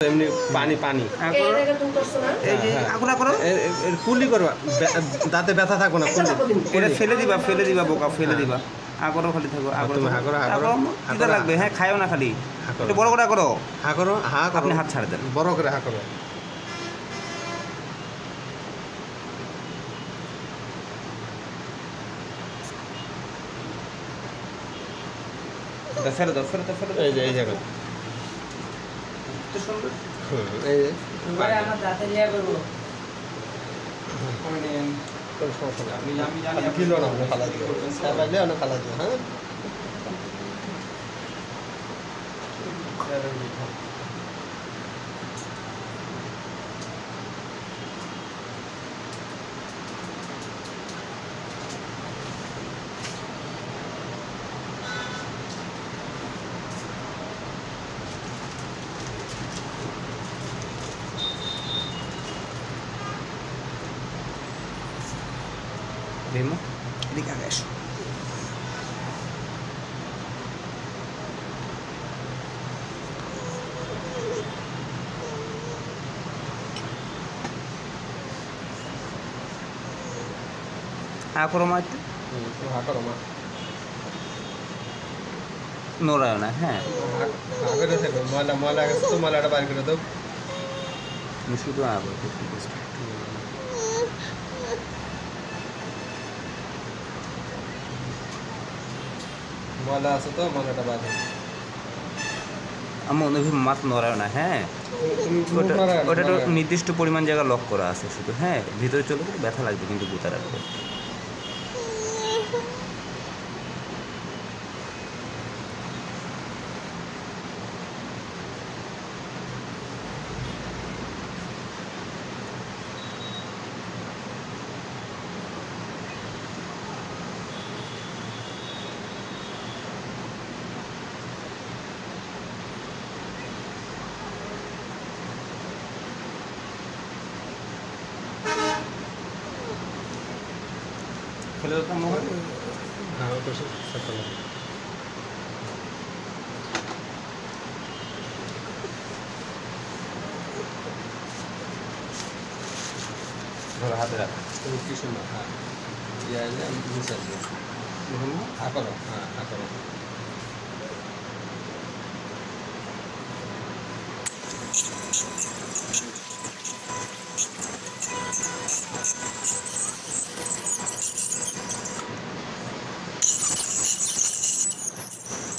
এমনি পানি পানি আগুনা করো কুলি করবা দাঁতে ব্যথা থাকবো না এটা ফেলে দিবা বোকা ফেলে দিবা আগরও খালি থাকো আগর লাগবে হ্যাঁ খায়ও না খালি একটু বড় করে করো হা করো হা করো আপনি হাত ছাড়ে দেন বড় করে হা করো ফেলে দাও এই যে এই জায়গা এই যে আমার দাঁতে লিয়া করবো আমি কিলো না খালা দিও পাইলে অনেক খালা দিও হ্যাঁ Vemo? Edik aগে এসো করো মা একটু নোড়ায় না হ্যাঁ ময়লা ময়লা গেছে তো ময়লাটা বাইর করে দাও শুধু আবার ঠিক আছে ময়লা আছে তো ময়লাটা বাইর করে আমার মনে মাছ নড়ায় না হ্যাঁ ওটা তো নির্দিষ্ট পরিমাণ জায়গা লক করা আছে শুধু হ্যাঁ ভিতরে চলে গেলে ব্যথা লাগবে কিন্তু গুতা রাখবে ফেলে দিতাম মোবাইল হ্যাঁ ওটা সকালে ধরো হাতে রাখ তুমি কি সুন্দর হ্যাঁ ইয়ে আমি বুঝতে হা করো হ্যাঁ হা করো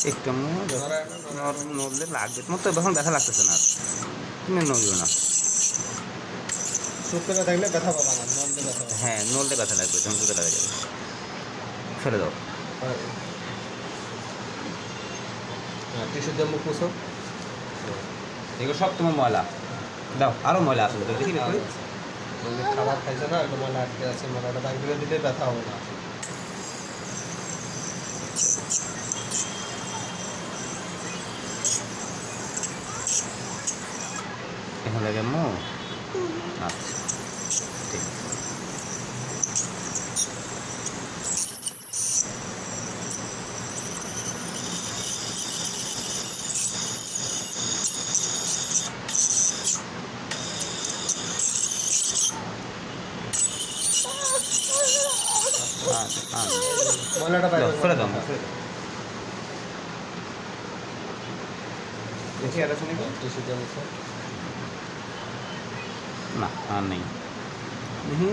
একটু নড়লে লাগবে তোমার তো এখন ব্যথা লাগতেছে না তুমি নড়িও না শুকনো থাকলে ব্যথা পাবা না নড়লে ব্যথা পাবা হ্যাঁ নড়লে ব্যথা লাগবে তখন সুতো লাগা যাবে ফেলে দাও হ্যাঁ টিস্যু দিয়ে মুখ মুছো এগুলো সব তোমার ময়লা দাও আরও ময়লা আসলে তো দেখি খাবার খাইছে না একটা ময়লা আটকে আছে ময়লাটা বাইর করে দিলে ব্যথা হবে না এখন লাগে মো আচ্ছা ঠিক ময়লাটা বাইরে ফেলে দাও দেখি আর আছে নাকি টিস্যু দিয়ে মুছো না আর নেই দেখি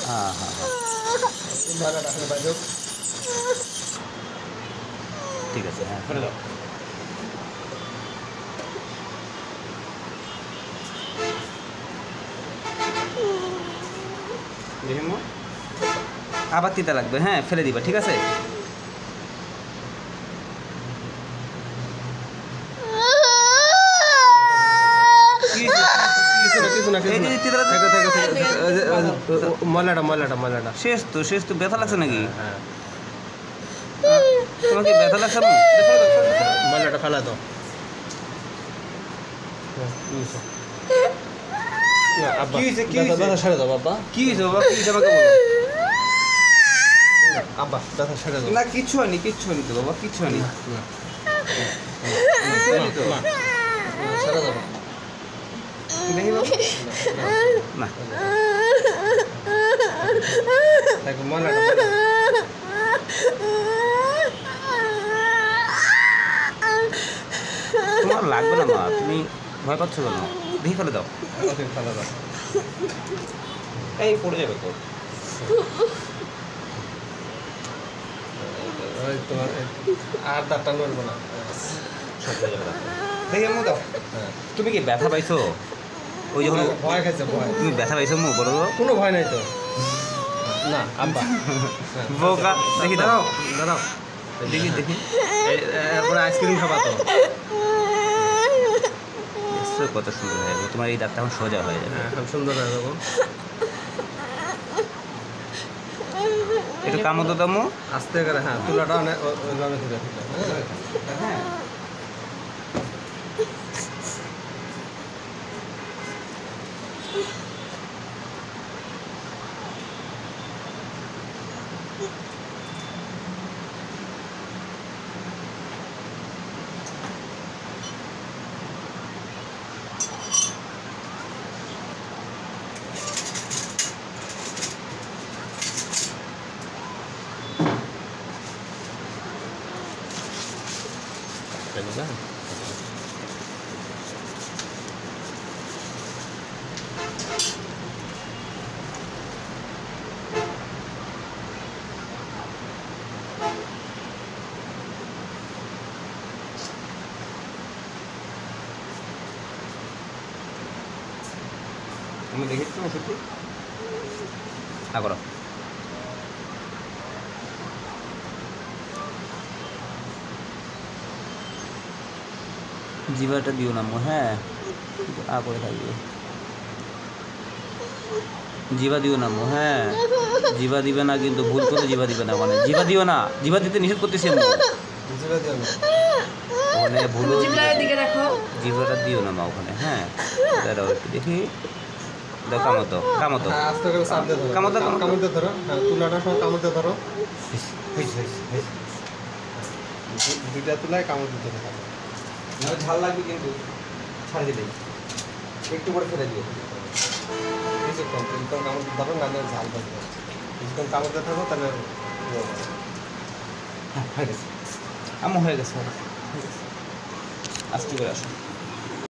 হ্যাঁ হ্যাঁ ময়লাটা আসলে বাইরে ঠিক আছে হ্যাঁ ফেলে দাও আবার তিতা লাগবে হ্যাঁ ফেলে দিবা ঠিক আছে ময়লাটা শেষ তো ব্যথা লাগছে নাকি তোমার কি ব্যথা লাগছে না ময়লাটা ফেলা দাও কি হয়েছে ছেড়ে দাও বাবা কি হয়েছে বাবা কি আমাকে বলো আব্বা ব্যথা সেরে দাও না কিচ্ছু হয়নি তো বাবা কিচ্ছু হয়নি তো সেরে দাও দেখি বাবা না দেখো ময়লাটা তোমার লাগবে না মা তুমি ভয় পাচ্ছ কেন দেখি ফেলে দাও ফেলে দাও এই পড়ে যাবে তো তোমার আর দাঁতটা নড়বো না দেখি মু দাও তুমি কি ব্যথা পাইছো ওই যখন ভয় খাইছে ভয় তুমি ব্যথা পাইছো মু বলো কোনো ভয় নাই তো না আব্বা বোকা দেখি দাও দাঁড়াও দেখি এরপরে আইসক্রিম খাবা তো কত সুন্দর হয়ে যাবে তোমার এই দাঁতটা এখন সোজা হয়ে যাবে এখন সুন্দর হয়ে যাবো একটু কামড় দাও মু আস্তে করে হ্যাঁ তুলাটা ওইভাবে ধরে হ্যাঁ তুমি দেখেছো ওষুধটি করো জিবাটা দিও না মো হ্যাঁ করে থাকবে জিবা দিও না মো হ্যাঁ জিবা দিবে না কিন্তু ভুল করে জিবা দিবে না মানে জিবা দিও না জিবা দিতে নিষেধ করতেছি আমি ওখানে ভুল জিবাটা দিও না মা ওখানে হ্যাঁ দাঁড়াও একটু দেখি দাও কামতো আস্তে করে চাপ দিয়ে ধরো কামড়তে ধরো তুলাটা সব কামড়তে ধরো দুইটা তুলায় কামড়তে ধরে থাকো ঝাল লাগবে কিন্তু ছাড় দিলেই একটু করে ফেলে দিও কিছুক্ষণ কামড়তে ধরো নাহলে ঝাল থাকবে কিছুক্ষণ কামড়তে থাকো তাহলে হয়ে গেছে আমার হয়ে গেছে আস্তে করে আসো